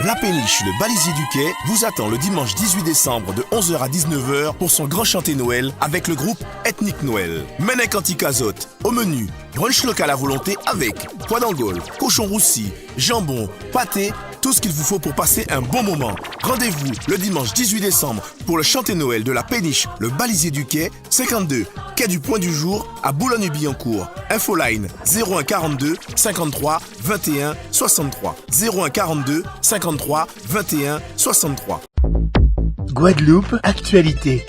La Péniche, le balisier du quai, vous attend le dimanche 18 décembre de 11h à 19h pour son grand chanté Noël avec le groupe Ethnique Noël. Menek Anti-Cazotte, au menu, brunch local à volonté avec pois d'Angole, cochon roussi, jambon, pâté, tout ce qu'il vous faut pour passer un bon moment. Rendez-vous le dimanche 18 décembre pour le chanté Noël de la Péniche, le balisier du quai, 52, quai du Point du Jour à Boulogne-Billancourt. Infoline 01 42 53 21 63. 01 42 53 21 63. Guadeloupe, actualité.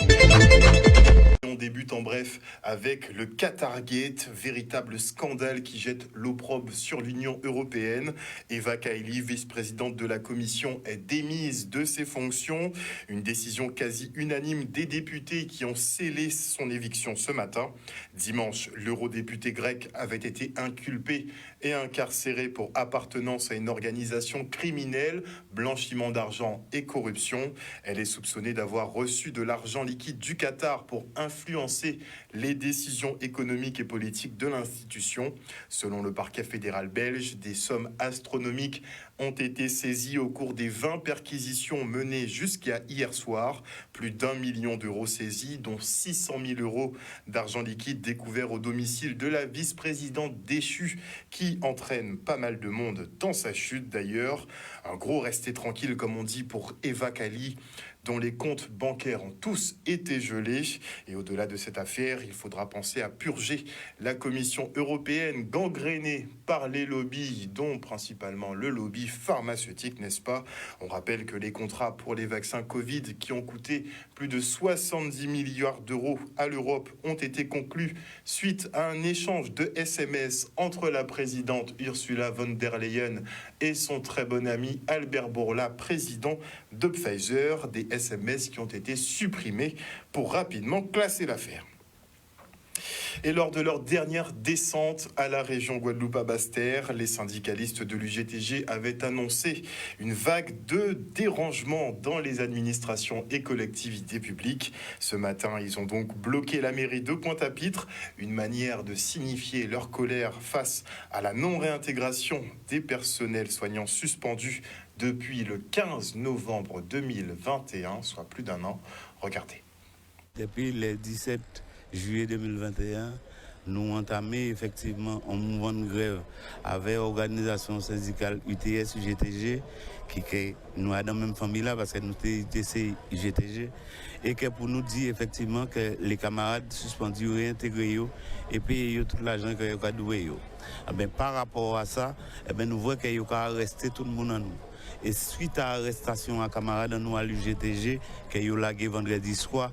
On débute en bref avec le Qatargate, véritable scandale qui jette l'opprobre sur l'Union européenne. Eva Kaili, vice-présidente de la Commission, est démise de ses fonctions. Une décision quasi unanime des députés qui ont scellé son éviction ce matin. Dimanche, l'eurodéputé grec avait été inculpé et incarcéré pour appartenance à une organisation criminelle, blanchiment d'argent et corruption. Elle est soupçonnée d'avoir reçu de l'argent liquide du Qatar pour influencer les décisions économiques et politiques de l'institution. Selon le parquet fédéral belge, des sommes astronomiques ont été saisies au cours des 20 perquisitions menées jusqu'à hier soir. Plus d'1 million d'euros saisis, dont 600 000 euros d'argent liquide découvert au domicile de la vice-présidente déchue, qui entraîne pas mal de monde dans sa chute d'ailleurs. Un gros rester tranquille, comme on dit, pour Eva Kaili, dont les comptes bancaires ont tous été gelés. Et au-delà de cette affaire, il faudra penser à purger la Commission européenne gangrénée par les lobbies, dont principalement le lobby pharmaceutique, n'est-ce pas? On rappelle que les contrats pour les vaccins Covid, qui ont coûté plus de 70 milliards d'euros à l'Europe, ont été conclus suite à un échange de SMS entre la présidente Ursula von der Leyen et son très bon ami Albert Bourla, président de Pfizer. Des SMS qui ont été supprimés pour rapidement classer l'affaire. Et lors de leur dernière descente à la région Guadeloupe à Basse-Terre, les syndicalistes de l'UGTG avaient annoncé une vague de dérangement dans les administrations et collectivités publiques. Ce matin, ils ont donc bloqué la mairie de Pointe-à-Pitre, une manière de signifier leur colère face à la non-réintégration des personnels soignants suspendus depuis le 15 novembre 2021, soit plus d'un an. Regardez. Depuis le 17 juillet 2021, nous entamé effectivement un mouvement de grève avec l'organisation syndicale UTS UGTG qui nous a dans la même famille là parce que nous sommes UTC UGTG et que pour nous dire effectivement que les camarades suspendus réintégrés et payer tout l'argent que vous avez doué. Par rapport à ça, nous voyons qu'il y a arrêté tout le monde en nous. Et suite à l'arrestation à camarades nous à l'UGTG, qui ont lagué vendredi soir,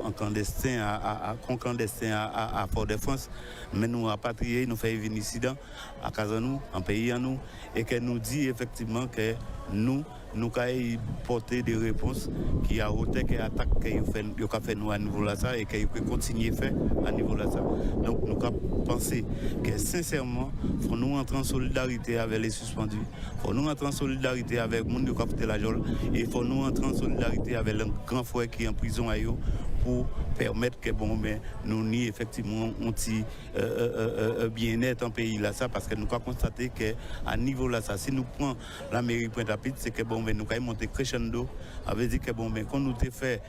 en clandestin à Fort-de-France, mais nous rapatriés, nous fait un incident à Casanou, en pays à nous, et que nous dit effectivement que nous avons porté des réponses qui a ôté que attaque qu'ils ont fait nous à niveau là ça et qu'ils peuvent continuer à faire à niveau là ça. Donc nous avons pensé que sincèrement, il faut nous entrer en solidarité avec les suspendus, il faut nous entrer en solidarité avec le monde qui a fait la jolle et il faut nous entrer en solidarité avec le grand frère qui est en prison à eux pour permettre que nous n'y effectivement un petit bien-être en pays là ça parce que nous avons constaté qu'à niveau là ça si nous prenons la mairie Pointe-à-Pitre c'est que nous avons monté crescendo avait dit que quand nous avons fait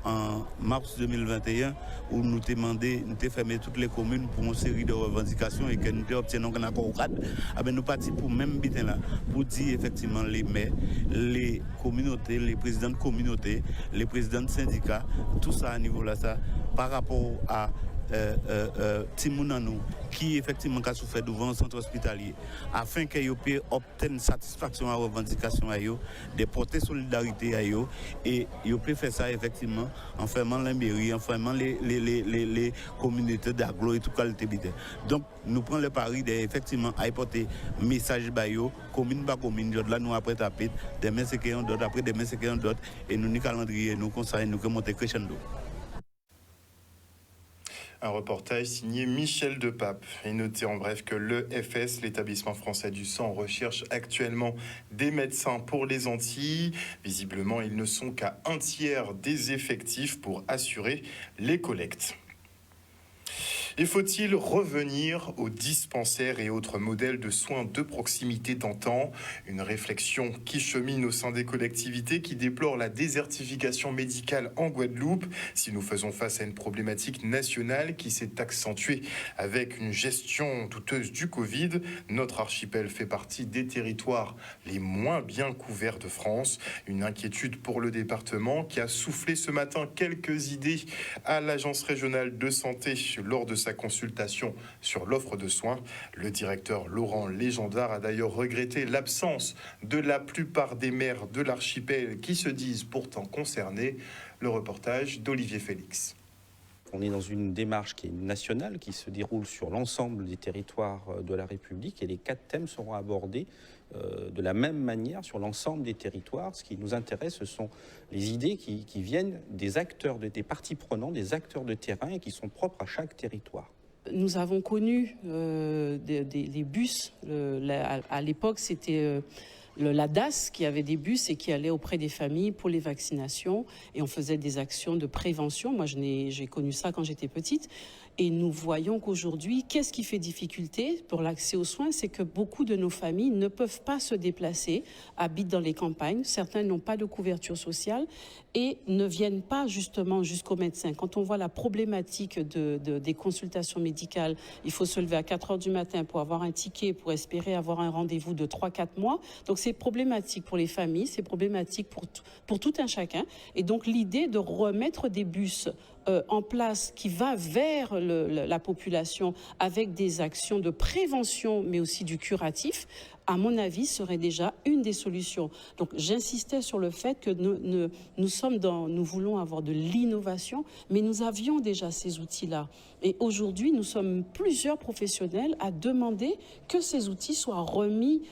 en mars 2021 où nous avons demandé nous avons fermé toutes les communes pour une série de revendications et que nous avons obtenu un accord au cadre nous partis pour même bitin là pour dire effectivement les maires les communautés les présidents de communautés les présidents de syndicats tout ça à niveau là ça par rapport à Timounano qui effectivement a souffert devant un centre hospitalier afin qu'ils puissent obtenir satisfaction à la revendication à eux, de porter solidarité à eux et ils peuvent faire ça effectivement en fermant la mairie, en fermant les communautés d'agglo et toute qualité de donc nous prenons le pari d'effectivement apporter message à eux, commune par commune, là nous après taper, demain c'est qu'il y a d'autres, après demain c'est qu'il y a d'autres et nous ni calendrier, nous conseillons, nous monter crescendo. Un reportage signé Michel Depape. Et notez en bref que l'EFS, l'établissement français du sang, recherche actuellement des médecins pour les Antilles. Visiblement, ils ne sont qu'à un tiers des effectifs pour assurer les collectes. Et faut-il revenir aux dispensaires et autres modèles de soins de proximité d'antan? Une réflexion qui chemine au sein des collectivités qui déplorent la désertification médicale en Guadeloupe. Si nous faisons face à une problématique nationale qui s'est accentuée avec une gestion douteuse du Covid, notre archipel fait partie des territoires les moins bien couverts de France. Une inquiétude pour le département qui a soufflé ce matin quelques idées à l'Agence régionale de santé lors de sa consultation sur l'offre de soins. Le directeur Laurent Légendard a d'ailleurs regretté l'absence de la plupart des maires de l'archipel qui se disent pourtant concernés. Le reportage d'Olivier Félix. On est dans une démarche qui est nationale, qui se déroule sur l'ensemble des territoires de la République et les 4 thèmes seront abordés de la même manière sur l'ensemble des territoires. Ce qui nous intéresse, ce sont les idées qui viennent des acteurs, des parties prenantes, des acteurs de terrain et qui sont propres à chaque territoire. Nous avons connu des bus. À l'époque, c'était la DAS qui avait des bus et qui allait auprès des familles pour les vaccinations. Et on faisait des actions de prévention. Moi, j'ai connu ça quand j'étais petite. Et nous voyons qu'aujourd'hui, qu'est-ce qui fait difficulté pour l'accès aux soins? C'est que beaucoup de nos familles ne peuvent pas se déplacer, habitent dans les campagnes. Certains n'ont pas de couverture sociale et ne viennent pas justement jusqu'au médecin. Quand on voit la problématique des consultations médicales, il faut se lever à 4 heures du matin pour avoir un ticket, pour espérer avoir un rendez-vous de 3-4 mois. Donc c'est problématique pour les familles, c'est problématique pour tout un chacun. Et donc l'idée de remettre des bus en place qui va vers la population avec des actions de prévention mais aussi du curatif, à mon avis, serait déjà une des solutions. Donc j'insistais sur le fait que nous voulons avoir de l'innovation, mais nous avions déjà ces outils-là. Et aujourd'hui, nous sommes plusieurs professionnels à demander que ces outils soient remis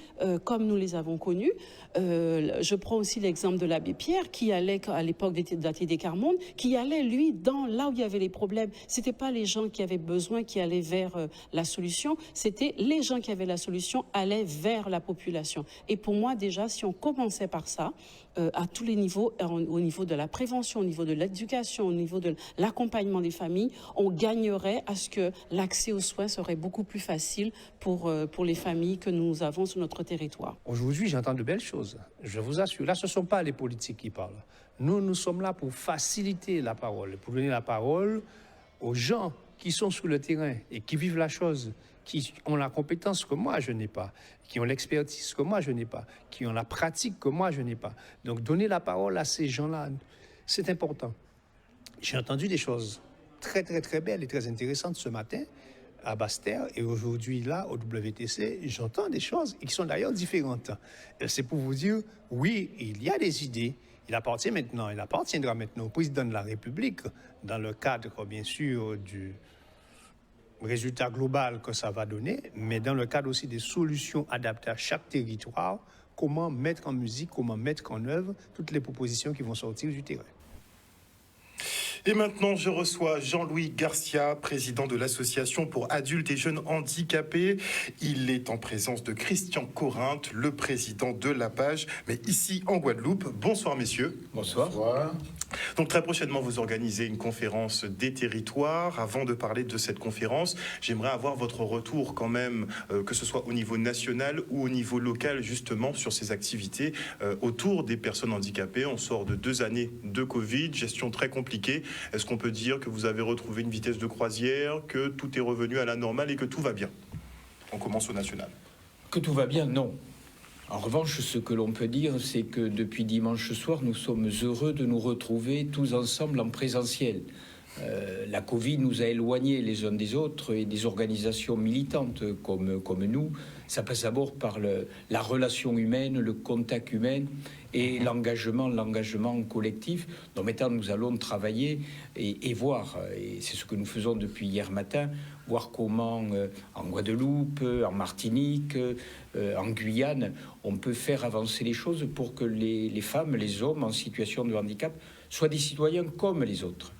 comme nous les avons connus. Je prends aussi l'exemple de l'abbé Pierre qui allait, à l'époque d'ATD Carmonde, qui allait, lui, là où il y avait les problèmes. C'était pas les gens qui avaient besoin qui allaient vers la solution, c'était les gens qui avaient la solution allaient vers la population. Et pour moi, déjà, si on commençait par ça, à tous les niveaux, au niveau de la prévention, au niveau de l'éducation, au niveau de l'accompagnement des familles, on gagnerait à ce que l'accès aux soins serait beaucoup plus facile pour les familles que nous avons sur notre territoire. Aujourd'hui, j'entends de belles choses. Je vous assure, là, ce ne sont pas les politiques qui parlent. Nous sommes là pour faciliter la parole, pour donner la parole aux gens qui sont sur le terrain et qui vivent la chose, qui ont la compétence que moi je n'ai pas, qui ont l'expertise que moi je n'ai pas, qui ont la pratique que moi je n'ai pas. Donc donner la parole à ces gens-là, c'est important. J'ai entendu des choses très très très belles et très intéressantes ce matin à Basse-Terre et aujourd'hui là au WTC, j'entends des choses qui sont d'ailleurs différentes. C'est pour vous dire, oui, il y a des idées. Il appartiendra maintenant au président de la République, dans le cadre, bien sûr, du résultat global que ça va donner, mais dans le cadre aussi des solutions adaptées à chaque territoire, comment mettre en musique, comment mettre en œuvre toutes les propositions qui vont sortir du terrain. Et maintenant, je reçois Jean-Louis Garcia, président de l'Association pour adultes et jeunes handicapés. Il est en présence de Christian Corinthe, le président de l'APAGE, mais ici en Guadeloupe. Bonsoir messieurs. Bonsoir. Bonsoir. Donc très prochainement, vous organisez une conférence des territoires. Avant de parler de cette conférence, j'aimerais avoir votre retour quand même, que ce soit au niveau national ou au niveau local, justement, sur ces activités autour des personnes handicapées. On sort de 2 années de Covid, gestion très compliquée. Est-ce qu'on peut dire que vous avez retrouvé une vitesse de croisière, que tout est revenu à la normale et que tout va bien? On commence au national. Que tout va bien, non. En revanche, ce que l'on peut dire, c'est que depuis dimanche soir, nous sommes heureux de nous retrouver tous ensemble en présentiel. La Covid nous a éloignés les uns des autres et des organisations militantes comme nous. Ça passe d'abord par la relation humaine, le contact humain et l'engagement collectif. Donc maintenant, nous allons travailler et voir, et c'est ce que nous faisons depuis hier matin, voir comment en Guadeloupe, en Martinique, en Guyane, on peut faire avancer les choses pour que les femmes, les hommes en situation de handicap soient des citoyens comme les autres.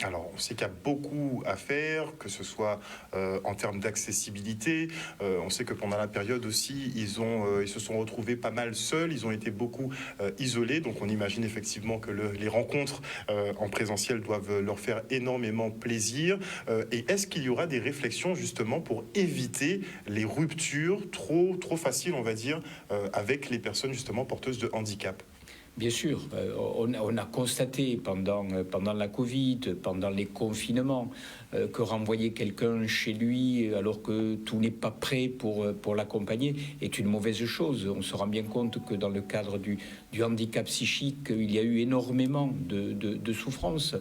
Alors, on sait qu'il y a beaucoup à faire, que ce soit en termes d'accessibilité. On sait que pendant la période aussi, ils se sont retrouvés pas mal seuls. Ils ont été beaucoup isolés. Donc, on imagine effectivement que les rencontres en présentiel doivent leur faire énormément plaisir. Et est-ce qu'il y aura des réflexions justement pour éviter les ruptures trop faciles, on va dire, avec les personnes justement porteuses de handicap? Bien sûr, on a constaté pendant la Covid, pendant les confinements, que renvoyer quelqu'un chez lui alors que tout n'est pas prêt pour l'accompagner est une mauvaise chose. On se rend bien compte que dans le cadre du handicap psychique, il y a eu énormément de souffrances.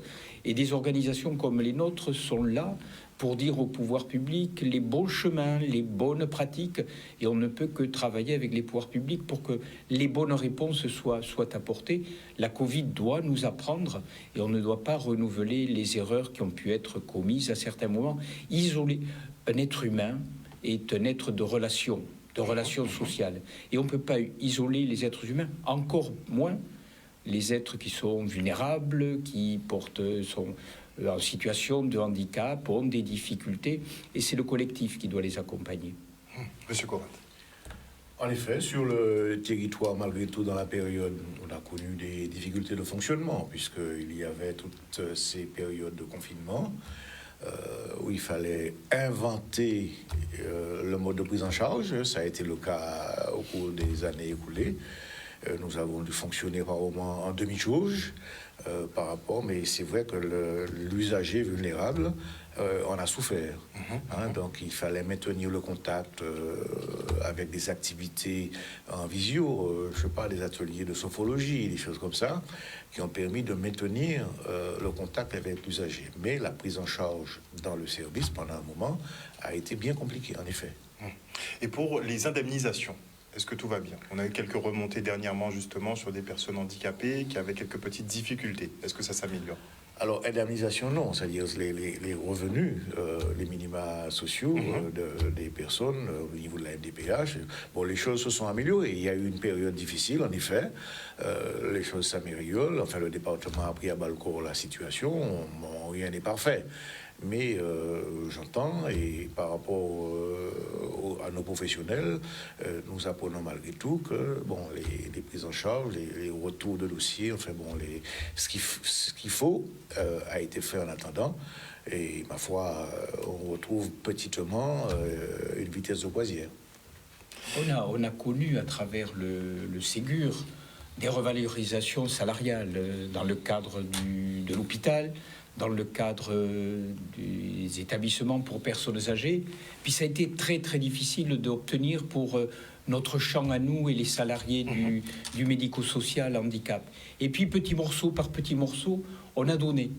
Et des organisations comme les nôtres sont là pour dire au pouvoir public les bons chemins, les bonnes pratiques, et on ne peut que travailler avec les pouvoirs publics pour que les bonnes réponses soient apportées. La Covid doit nous apprendre, et on ne doit pas renouveler les erreurs qui ont pu être commises à certains moments. Isoler un être humain est un être de relations sociales, et on ne peut pas isoler les êtres humains, encore moins les êtres qui sont vulnérables, qui sont en situation de handicap, ont des difficultés, et c'est le collectif qui doit les accompagner. Monsieur Corat. En effet, sur le territoire, malgré tout, dans la période, on a connu des difficultés de fonctionnement, puisqu'il y avait toutes ces périodes de confinement, où il fallait inventer le mode de prise en charge. Ça a été le cas au cours des années écoulées. Nous avons dû fonctionner par moment en demi-jauge par rapport, mais c'est vrai que l'usager vulnérable en a souffert. Donc il fallait maintenir le contact avec des activités en visio, je parle des ateliers de sophologie, des choses comme ça, qui ont permis de maintenir le contact avec l'usager. Mais la prise en charge dans le service pendant un moment a été bien compliquée, en effet. Et pour les indemnisations, est-ce que tout va bien? On a eu quelques remontées dernièrement justement sur des personnes handicapées qui avaient quelques petites difficultés. Est-ce que ça s'améliore? Alors, indemnisation, non. C'est-à-dire les revenus, les minima sociaux des personnes au niveau de la MDPH. Bon, les choses se sont améliorées. Il y a eu une période difficile, en effet. Les choses s'améliorent. Enfin, le département a pris à bas-le-corps la situation. Rien n'est parfait. Mais j'entends, et par rapport à nos professionnels, nous apprenons malgré tout que bon, les prises en charge, les retours de dossiers, enfin bon, ce qu'il faut a été fait en attendant. Et ma foi, on retrouve petitement une vitesse de croisière. On a connu à travers le Ségur des revalorisations salariales dans le cadre de l'hôpital, dans le cadre des établissements pour personnes âgées. Puis ça a été très très difficile d'obtenir pour notre champ à nous et les salariés du médico-social handicap. Et puis petit morceau par petit morceau, on a donné.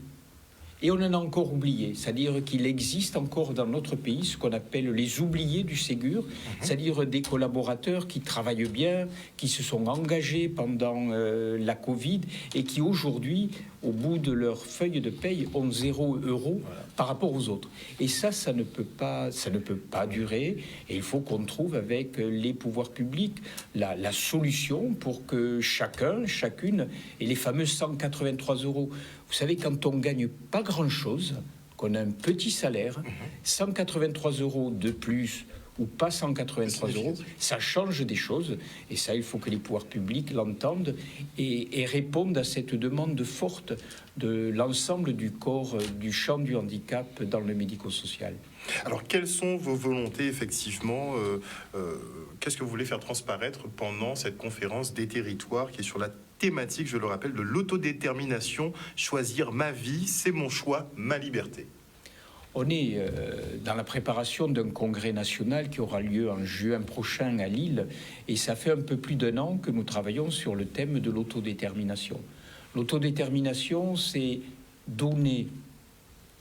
Et on en a encore oublié, c'est-à-dire qu'il existe encore dans notre pays ce qu'on appelle les oubliés du Ségur, c'est-à-dire des collaborateurs qui travaillent bien, qui se sont engagés pendant la Covid et qui aujourd'hui, au bout de leur feuille de paye, ont 0 € par rapport aux autres. Et ça ne peut pas durer. Et il faut qu'on trouve avec les pouvoirs publics la solution pour que chacune ait les fameux 183 €. Vous savez, quand on gagne pas grand-chose, qu'on a un petit salaire, 183 € de plus ou pas 183 €, ça change des choses. Et ça, il faut que les pouvoirs publics l'entendent et répondent à cette demande forte de l'ensemble du corps, du champ du handicap dans le médico-social. Alors, quelles sont vos volontés, effectivement qu'est-ce que vous voulez faire transparaître pendant cette conférence des territoires qui est sur la thématique, je le rappelle, de l'autodétermination, choisir ma vie, c'est mon choix, ma liberté? On est dans la préparation d'un congrès national qui aura lieu en juin prochain à Lille, et ça fait un peu plus d'1 an que nous travaillons sur le thème de l'autodétermination. L'autodétermination, c'est donner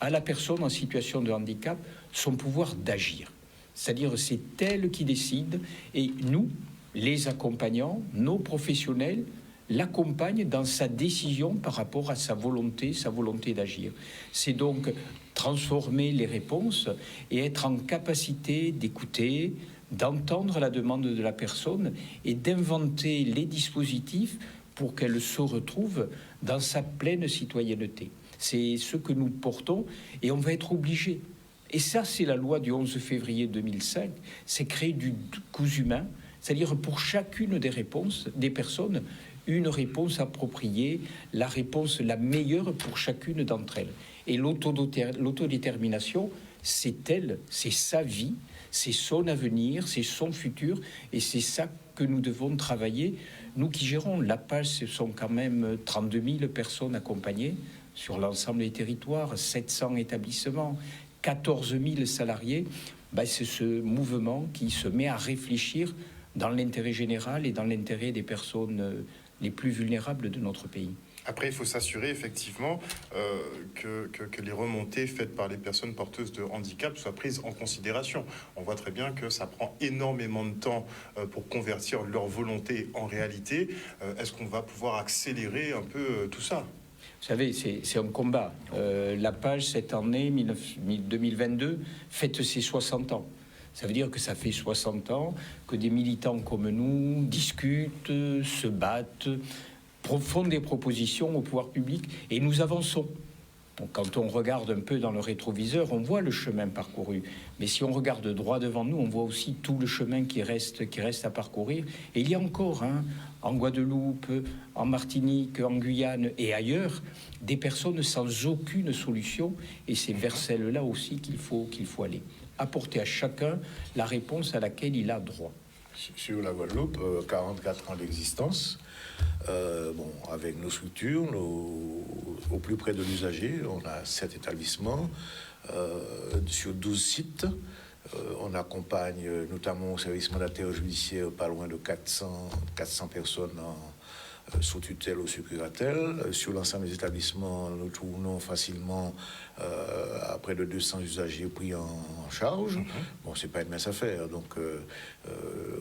à la personne en situation de handicap son pouvoir d'agir. C'est-à-dire c'est elle qui décide, et nous, les accompagnants, nos professionnels, l'accompagnent dans sa décision par rapport à sa volonté d'agir. C'est donc transformer les réponses et être en capacité d'écouter, d'entendre la demande de la personne et d'inventer les dispositifs pour qu'elle se retrouve dans sa pleine citoyenneté. C'est ce que nous portons et on va être obligé. Et ça, c'est la loi du 11 février 2005, c'est créer du cousu humain, c'est-à-dire pour chacune des réponses, des personnes, une réponse appropriée, la réponse la meilleure pour chacune d'entre elles. Et l'autodétermination, c'est elle, c'est sa vie, c'est son avenir, c'est son futur, et c'est ça que nous devons travailler. Nous qui gérons la page, ce sont quand même 32 000 personnes accompagnées sur l'ensemble des territoires, 700 établissements, 14 000 salariés. C'est ce mouvement qui se met à réfléchir dans l'intérêt général et dans l'intérêt des personnes les plus vulnérables de notre pays. Après, il faut s'assurer effectivement que les remontées faites par les personnes porteuses de handicap soient prises en considération. On voit très bien que ça prend énormément de temps pour convertir leur volonté en réalité. Est-ce qu'on va pouvoir accélérer un peu tout ça ? Vous savez, c'est un combat. La page, cette année, 2022, fête ses 60 ans. Ça veut dire que ça fait 60 ans que des militants comme nous discutent, se battent, font des propositions au pouvoir public et nous avançons. Donc, quand on regarde un peu dans le rétroviseur, on voit le chemin parcouru. Mais si on regarde droit devant nous, on voit aussi tout le chemin qui reste à parcourir. Et il y a encore, en Guadeloupe, en Martinique, en Guyane et ailleurs, des personnes sans aucune solution. Et c'est vers celles-là aussi qu'il faut aller. Apporter à chacun la réponse à laquelle il a droit. Sur la Guadeloupe, 44 ans d'existence, avec nos structures, au plus près de l'usager, on a 7 établissements sur 12 sites. On accompagne notamment au service mandataire judiciaire pas loin de 400 personnes sous tutelle ou sous curatelle. Sur l'ensemble des établissements, nous tournons facilement à près de 200 usagers pris en charge. Bon, c'est pas une mince affaire, donc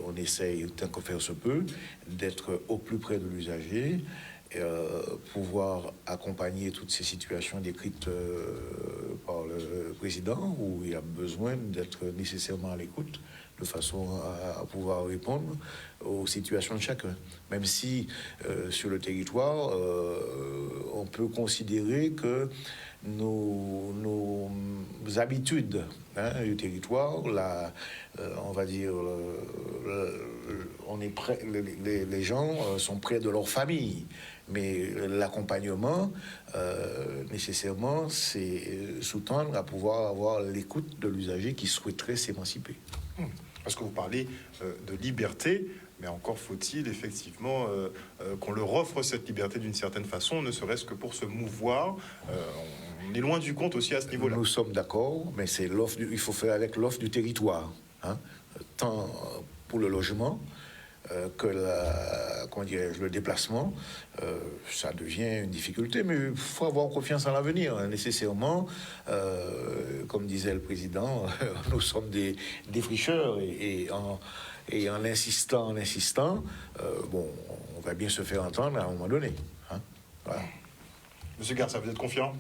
on essaye, tant que faire se peut, d'être au plus près de l'usager, pouvoir accompagner toutes ces situations décrites par le président, où il a besoin d'être nécessairement à l'écoute, de façon à pouvoir répondre aux situations de chacun. Même si sur le territoire, on peut considérer que nos habitudes du territoire, on va dire, on est près, les gens sont près de leur famille, mais l'accompagnement, nécessairement, c'est sous-tendre à pouvoir avoir l'écoute de l'usager qui souhaiterait s'émanciper. Parce que vous parlez de liberté, mais encore faut-il effectivement qu'on leur offre cette liberté d'une certaine façon, ne serait-ce que pour se mouvoir. On est loin du compte aussi à ce niveau-là. Nous sommes d'accord, mais c'est l'offre. Il faut faire avec l'offre du territoire, tant pour le logement que le déplacement. Ça devient une difficulté, mais il faut avoir confiance en l'avenir, nécessairement. Comme disait le président, nous sommes des défricheurs et en insistant, on va bien se faire entendre à un moment donné. Voilà. Monsieur Garça, vous êtes confiant ?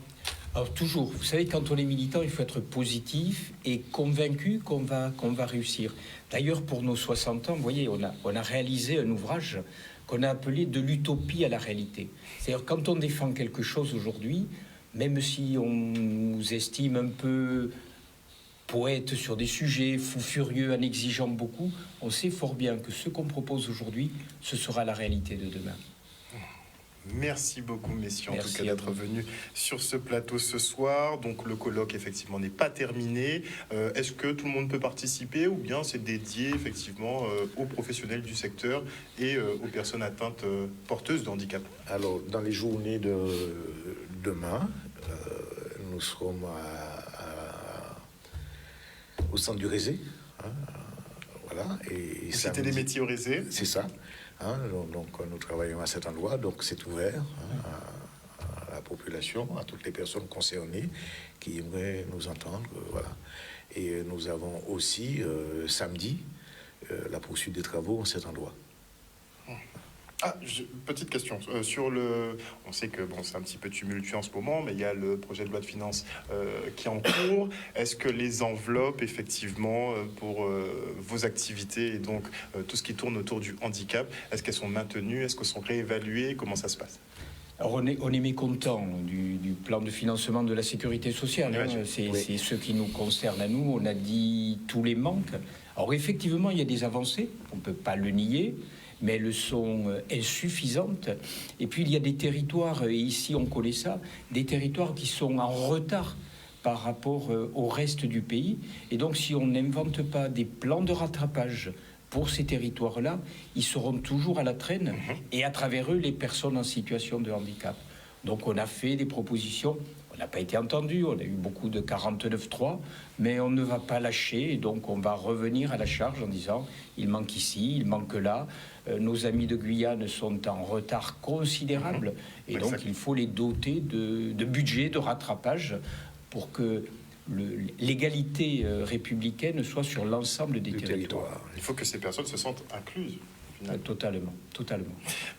Alors toujours, vous savez, quand on est militant, il faut être positif et convaincu qu'on va réussir. D'ailleurs, pour nos 60 ans, vous voyez, on a réalisé un ouvrage qu'on a appelé « De l'utopie à la réalité ». C'est-à-dire, quand on défend quelque chose aujourd'hui, même si on nous estime un peu poète sur des sujets, fou furieux, en exigeant beaucoup, on sait fort bien que ce qu'on propose aujourd'hui, ce sera la réalité de demain. Merci beaucoup, messieurs, Merci en tout cas d'être venus sur ce plateau ce soir. Donc le colloque, effectivement, n'est pas terminé. Est-ce que tout le monde peut participer ou bien c'est dédié, effectivement, aux professionnels du secteur et aux personnes atteintes porteuses de handicap ? Alors, dans les journées de demain, nous serons au centre du Rézé. Voilà. Et C'était des métiers au Rézé ? C'est ça. Donc nous travaillons à cet endroit, donc c'est ouvert à la population, à toutes les personnes concernées qui aimeraient nous entendre, voilà. Et nous avons aussi samedi la poursuite des travaux à cet endroit. Petite question. On sait que c'est un petit peu tumultueux en ce moment, mais il y a le projet de loi de finances qui est en cours. Est-ce que les enveloppes, effectivement, pour vos activités et donc tout ce qui tourne autour du handicap, est-ce qu'elles sont maintenues? Est-ce qu'elles sont réévaluées? Comment ça se passe? Alors on est mécontent du plan de financement de la sécurité sociale. Hein. C'est ce qui nous concerne à nous. On a dit tous les manques. Alors effectivement, il y a des avancées, on ne peut pas le nier, mais elles sont insuffisantes. Et puis il y a des territoires, et ici on connaît ça, des territoires qui sont en retard par rapport au reste du pays. Et donc si on n'invente pas des plans de rattrapage pour ces territoires-là, ils seront toujours à la traîne, et à travers eux, les personnes en situation de handicap. Donc on a fait des propositions, on n'a pas été entendu, on a eu beaucoup de 49.3, mais on ne va pas lâcher, et donc on va revenir à la charge en disant, il manque ici, il manque là, nos amis de Guyane sont en retard considérable, et donc il faut les doter de budget, de rattrapage, pour que l'égalité républicaine soit sur l'ensemble des territoires. Il faut que ces personnes se sentent incluses. Totalement.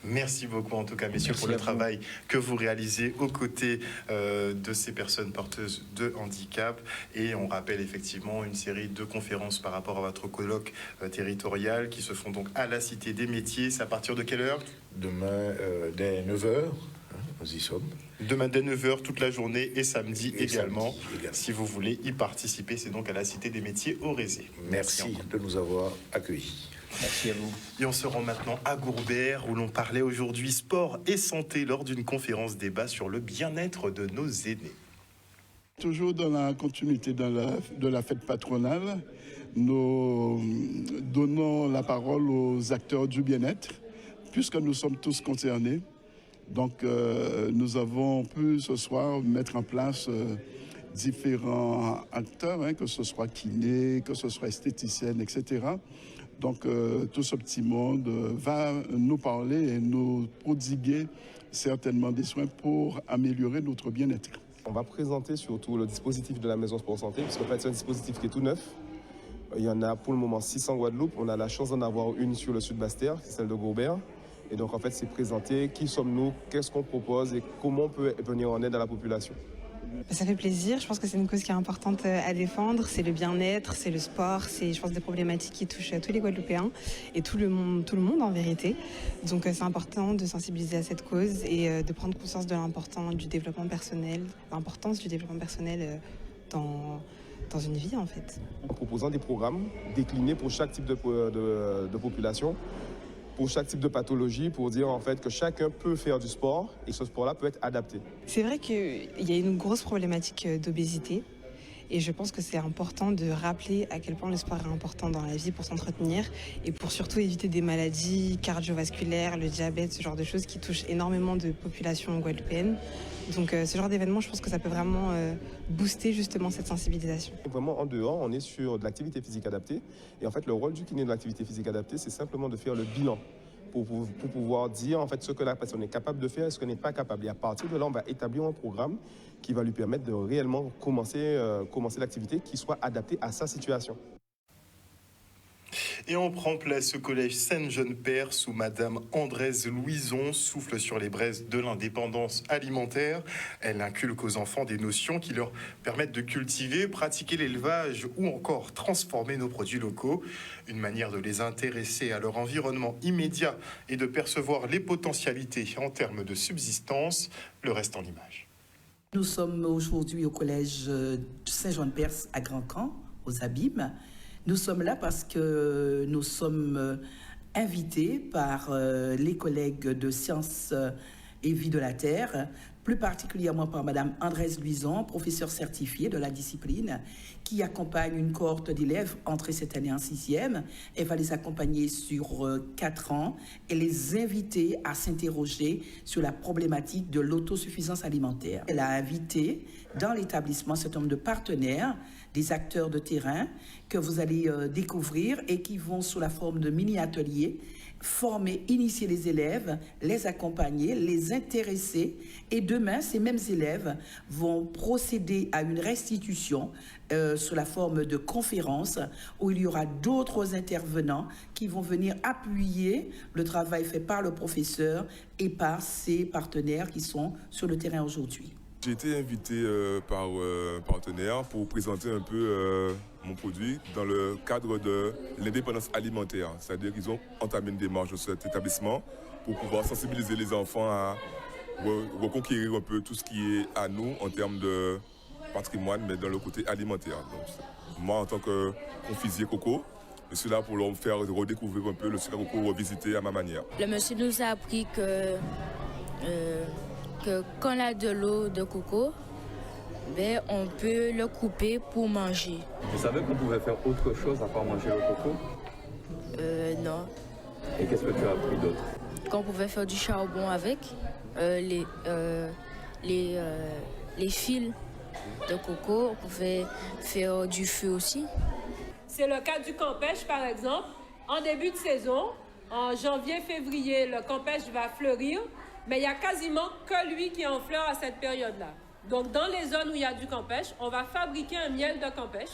Merci beaucoup en tout cas, messieurs, pour le travail que vous réalisez aux côtés de ces personnes porteuses de handicap. Et on rappelle effectivement une série de conférences par rapport à votre colloque territorial qui se font donc à la Cité des Métiers. C'est à partir de quelle heure? Demain, dès 9h, nous y sommes. Demain dès 9h toute la journée et samedi également. Si vous voulez y participer, c'est donc à la Cité des Métiers au Rézé. Merci de nous avoir accueillis. Merci à vous. Et on se rend maintenant à Gourbert où l'on parlait aujourd'hui sport et santé lors d'une conférence débat sur le bien-être de nos aînés. Toujours dans la continuité de la fête patronale, nous donnons la parole aux acteurs du bien-être puisque nous sommes tous concernés. Donc nous avons pu ce soir mettre en place différents acteurs, que ce soit kiné, que ce soit esthéticienne, etc. Donc tout ce petit monde va nous parler et nous prodiguer certainement des soins pour améliorer notre bien-être. On va présenter surtout le dispositif de la Maison Sport Santé, puisqu'en fait c'est un dispositif qui est tout neuf. Il y en a pour le moment 6 en Guadeloupe. On a la chance d'en avoir une sur le sud Bastère, c'est celle de Gourbert. Et donc en fait c'est présenter qui sommes-nous, qu'est-ce qu'on propose et comment on peut venir en aide à la population. Ça fait plaisir, je pense que c'est une cause qui est importante à défendre, c'est le bien-être, c'est le sport, c'est je pense des problématiques qui touchent tous les Guadeloupéens et tout le monde en vérité. Donc c'est important de sensibiliser à cette cause et de prendre conscience de l'importance du développement personnel dans une vie en fait. En proposant des programmes déclinés pour chaque type de population, pour chaque type de pathologie, pour dire en fait que chacun peut faire du sport et ce sport-là peut être adapté. C'est vrai qu'il y a une grosse problématique d'obésité et je pense que c'est important de rappeler à quel point le sport est important dans la vie pour s'entretenir et pour surtout éviter des maladies cardiovasculaires, le diabète, ce genre de choses qui touchent énormément de populations guadeloupéennes. Donc ce genre d'événement, je pense que ça peut vraiment booster justement cette sensibilisation. Vraiment en dehors, on est sur de l'activité physique adaptée. Et en fait, le rôle du kiné de l'activité physique adaptée, c'est simplement de faire le bilan pour pouvoir dire en fait ce que la personne est capable de faire et ce qu'elle n'est pas capable. Et à partir de là, on va établir un programme qui va lui permettre de réellement commencer l'activité qui soit adaptée à sa situation. Et on prend place au collège Saint-Jean-Père sous Madame Andrés Louison, souffle sur les braises de l'indépendance alimentaire. Elle inculque aux enfants des notions qui leur permettent de cultiver, pratiquer l'élevage ou encore transformer nos produits locaux. Une manière de les intéresser à leur environnement immédiat et de percevoir les potentialités en termes de subsistance. Le reste en image. Nous sommes aujourd'hui au collège Saint-Jean-Père à Grand-Camp, aux Abîmes. Nous sommes là parce que nous sommes invités par les collègues de Sciences et Vie de la Terre, plus particulièrement par Madame Andrés Louison, professeure certifiée de la discipline, qui accompagne une cohorte d'élèves entrés cette année en 6e. Elle va les accompagner sur 4 ans et les inviter à s'interroger sur la problématique de l'autosuffisance alimentaire. Elle a invité dans l'établissement un certain nombre de partenaires, des acteurs de terrain que vous allez découvrir et qui vont sous la forme de mini-ateliers former, initier les élèves, les accompagner, les intéresser. Et demain, ces mêmes élèves vont procéder à une restitution sous la forme de conférences où il y aura d'autres intervenants qui vont venir appuyer le travail fait par le professeur et par ses partenaires qui sont sur le terrain aujourd'hui. J'ai été invité par un partenaire pour présenter un peu mon produit dans le cadre de l'indépendance alimentaire. C'est-à-dire qu'ils ont entamé une démarche de cet établissement pour pouvoir sensibiliser les enfants à reconquérir un peu tout ce qui est à nous en termes de patrimoine, mais dans le côté alimentaire. Donc, moi, en tant que confisier coco, je suis là pour leur faire redécouvrir un peu le sucre à coco, revisiter à ma manière. Le monsieur nous a appris que quand on a de l'eau de coco, ben, on peut le couper pour manger. Vous savez qu'on pouvait faire autre chose à part manger le coco? Non. Et qu'est-ce que tu as appris d'autre? Qu'on pouvait faire du charbon avec, les fils de coco, on pouvait faire du feu aussi. C'est le cas du campèche par exemple. En début de saison, en janvier-février, le campèche va fleurir, mais il n'y a quasiment que lui qui est en fleur à cette période-là. Donc dans les zones où il y a du campèche, on va fabriquer un miel de campèche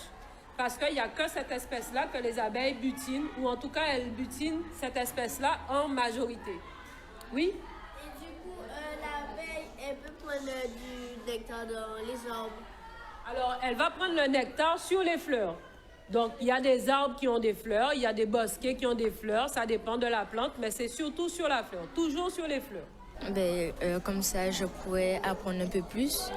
parce qu'il n'y a que cette espèce-là que les abeilles butinent, ou en tout cas elles butinent cette espèce-là en majorité. Oui? Et du coup, l'abeille, elle peut prendre du nectar dans les arbres. Alors, elle va prendre le nectar sur les fleurs. Donc, il y a des arbres qui ont des fleurs, il y a des bosquets qui ont des fleurs, ça dépend de la plante, mais c'est surtout sur la fleur, toujours sur les fleurs. Ben, comme ça, je pourrais apprendre un peu plus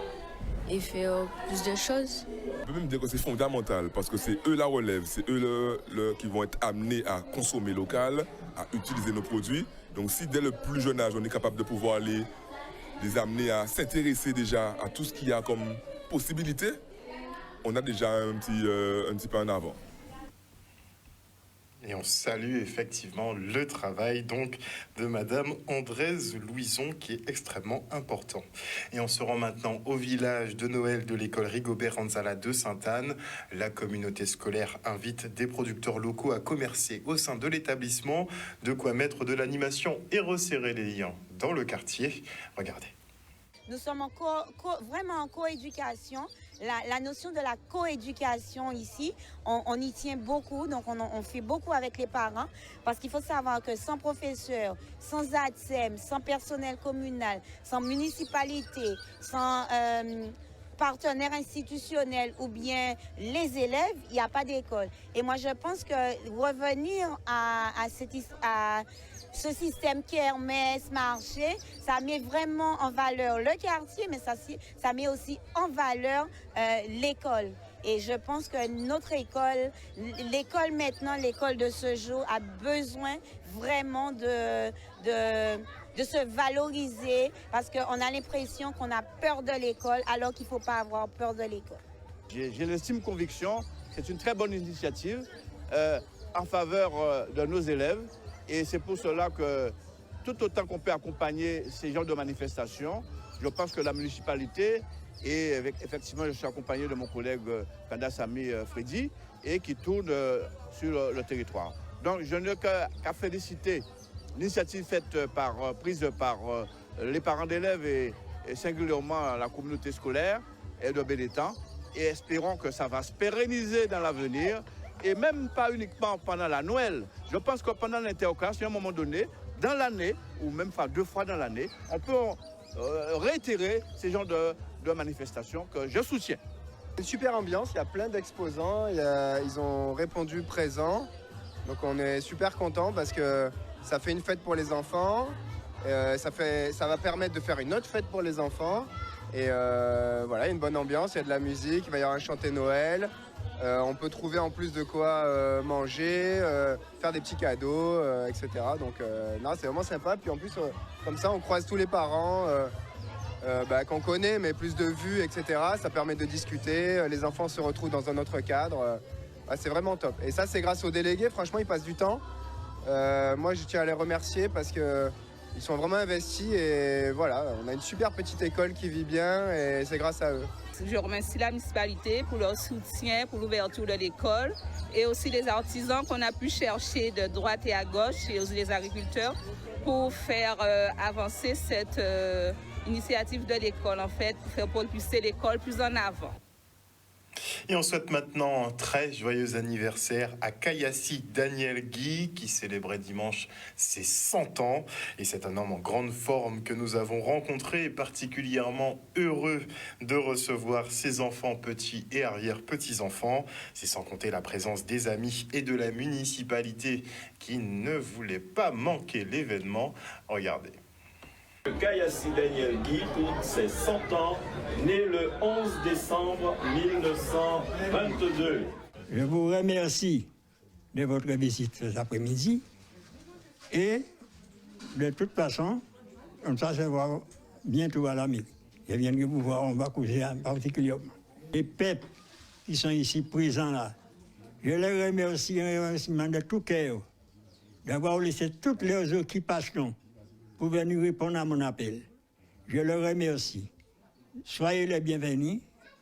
et faire plus de choses. On peut même dire que c'est fondamental parce que c'est eux la relève, c'est eux qui vont être amenés à consommer local, à utiliser nos produits. Donc si dès le plus jeune âge, on est capable de pouvoir les amener à s'intéresser déjà à tout ce qu'il y a comme possibilité, on a déjà un petit peu en avant. Et on salue effectivement le travail donc de Madame Andrèse Louison qui est extrêmement important. Et on se rend maintenant au village de Noël de l'école Rigobert Ranzala de Sainte-Anne. La communauté scolaire invite des producteurs locaux à commercer au sein de l'établissement, de quoi mettre de l'animation et resserrer les liens dans le quartier. Regardez. Nous sommes vraiment en coéducation. La notion de la coéducation ici, on y tient beaucoup, donc on fait beaucoup avec les parents, parce qu'il faut savoir que sans professeur, sans ATSEM, sans personnel communal, sans municipalité, sans partenaires institutionnels ou bien les élèves, il n'y a pas d'école. Et moi, je pense que revenir à ce système kermesse, marché, ça met vraiment en valeur le quartier, mais ça met aussi en valeur l'école. Et je pense que notre école, l'école maintenant, l'école de ce jour, a besoin vraiment de se valoriser parce qu'on a l'impression qu'on a peur de l'école alors qu'il ne faut pas avoir peur de l'école. J'ai l'estime conviction, c'est une très bonne initiative en faveur de nos élèves. Et c'est pour cela que tout autant qu'on peut accompagner ces genres de manifestations, je pense que la municipalité, et effectivement je suis accompagné de mon collègue Candace Ami Freddy, et qui tourne sur le territoire. Donc je n'ai qu'à féliciter l'initiative prise par les parents d'élèves et singulièrement la communauté scolaire et de Bénétan, et espérons que ça va se pérenniser dans l'avenir. Et même pas uniquement pendant la Noël. Je pense que pendant l'interclasse, à un moment donné, dans l'année, ou même 2 fois dans l'année, on peut réitérer ces genres de manifestations que je soutiens. Une super ambiance, il y a plein d'exposants, ils ont répondu présent. Donc on est super contents parce que ça fait une fête pour les enfants, ça va permettre de faire une autre fête pour les enfants. Et voilà, une bonne ambiance, il y a de la musique, il va y avoir un chanté Noël. On peut trouver en plus de quoi manger, faire des petits cadeaux, etc. Donc non, c'est vraiment sympa. Puis en plus, comme ça, on croise tous les parents qu'on connaît, mais plus de vues, etc. Ça permet de discuter. Les enfants se retrouvent dans un autre cadre. C'est vraiment top. Et ça, c'est grâce aux délégués. Franchement, ils passent du temps. Moi, je tiens à les remercier parce que ils sont vraiment investis. Et voilà, on a une super petite école qui vit bien et c'est grâce à eux. Je remercie la municipalité pour leur soutien, pour l'ouverture de l'école et aussi les artisans qu'on a pu chercher de droite et à gauche et aussi les agriculteurs pour faire avancer cette initiative de l'école, en fait, pour faire propulser l'école plus en avant. Et on souhaite maintenant un très joyeux anniversaire à Kayassi Daniel Guy qui célébrait dimanche ses 100 ans. Et c'est un homme en grande forme que nous avons rencontré et particulièrement heureux de recevoir ses enfants petits et arrière-petits-enfants. C'est sans compter la présence des amis et de la municipalité qui ne voulaient pas manquer l'événement. Regardez. Kayassi Daniel Guy pour ses 100 ans, né le 11 décembre 1922. Je vous remercie de votre visite cet après-midi et de toute façon, comme ça, se voit bientôt à la mairie. Je viens de vous voir, on va causer particulièrement. Les peuples qui sont ici présents là, je les remercie un remerciement de tout cœur d'avoir laissé toutes leurs occupations pour venir répondre à mon appel. Je les remercie. Soyez les bienvenus.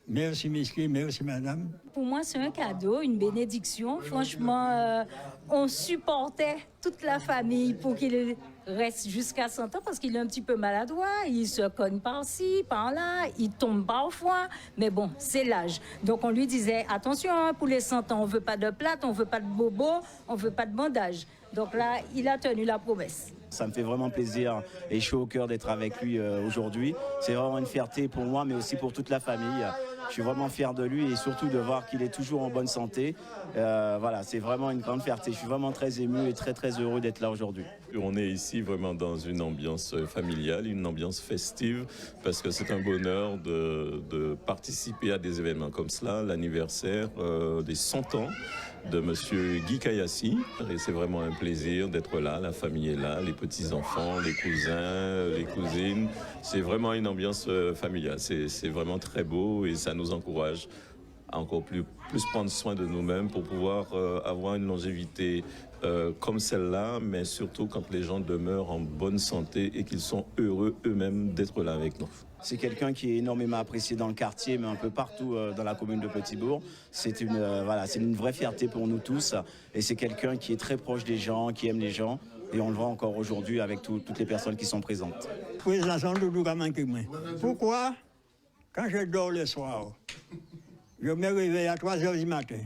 Merci, messieurs, merci, madame. Pour moi, c'est un cadeau, une bénédiction. Franchement, on supportait toute la famille pour qu'il reste jusqu'à 100 ans parce qu'il est un petit peu maladroit. Il se cogne par-ci, par-là, il tombe parfois. Mais bon, c'est l'âge. Donc, on lui disait, attention, hein, pour les 100 ans, on ne veut pas de plâtre, on ne veut pas de bobo, on ne veut pas de bandage. Donc là, il a tenu la promesse. Ça me fait vraiment plaisir et chaud au cœur d'être avec lui aujourd'hui. C'est vraiment une fierté pour moi, mais aussi pour toute la famille. Je suis vraiment fier de lui et surtout de voir qu'il est toujours en bonne santé. Voilà, c'est vraiment une grande fierté. Je suis vraiment très ému et très heureux d'être là aujourd'hui. On est ici vraiment dans une ambiance familiale, une ambiance festive, parce que c'est un bonheur de participer à des événements comme cela, l'anniversaire des 100 ans de Monsieur Guy Kayassi. Et c'est vraiment un plaisir d'être là, la famille est là, les petits-enfants, les cousins, les cousines. C'est vraiment une ambiance familiale, c'est vraiment très beau et ça nous encourage à encore plus prendre soin de nous-mêmes pour pouvoir avoir une longévité comme celle-là, mais surtout quand les gens demeurent en bonne santé et qu'ils sont heureux eux-mêmes d'être là avec nous. C'est quelqu'un qui est énormément apprécié dans le quartier, mais un peu partout dans la commune de Petit-Bourg. C'est une vraie fierté pour nous tous. Et c'est quelqu'un qui est très proche des gens, qui aime les gens. Et on le voit encore aujourd'hui avec toutes les personnes qui sont présentes. Pourquoi, quand je dors le soir, je me réveille à 3h du matin,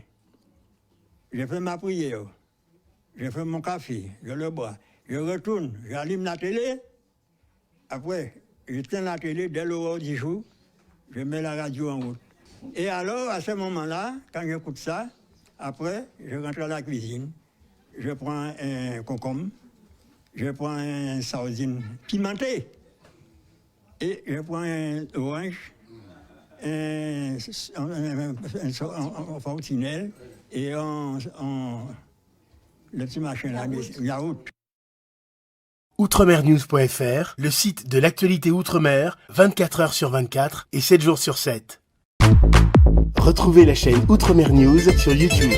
je fais ma prière, je fais mon café, je le bois, je retourne, j'allume la télé, après, je tiens la télé dès l'aurore du jour, je mets la radio en route. Et alors, à ce moment-là, quand j'écoute ça, après, je rentre à la cuisine, je prends un concombre, je prends un sardine pimenté, et je prends un orange, un fortinelle, et le petit machin là, yaourt. Outremernews.fr, le site de l'actualité Outre-mer, 24 heures sur 24 et 7 jours sur 7. Retrouvez la chaîne Outremer News sur YouTube.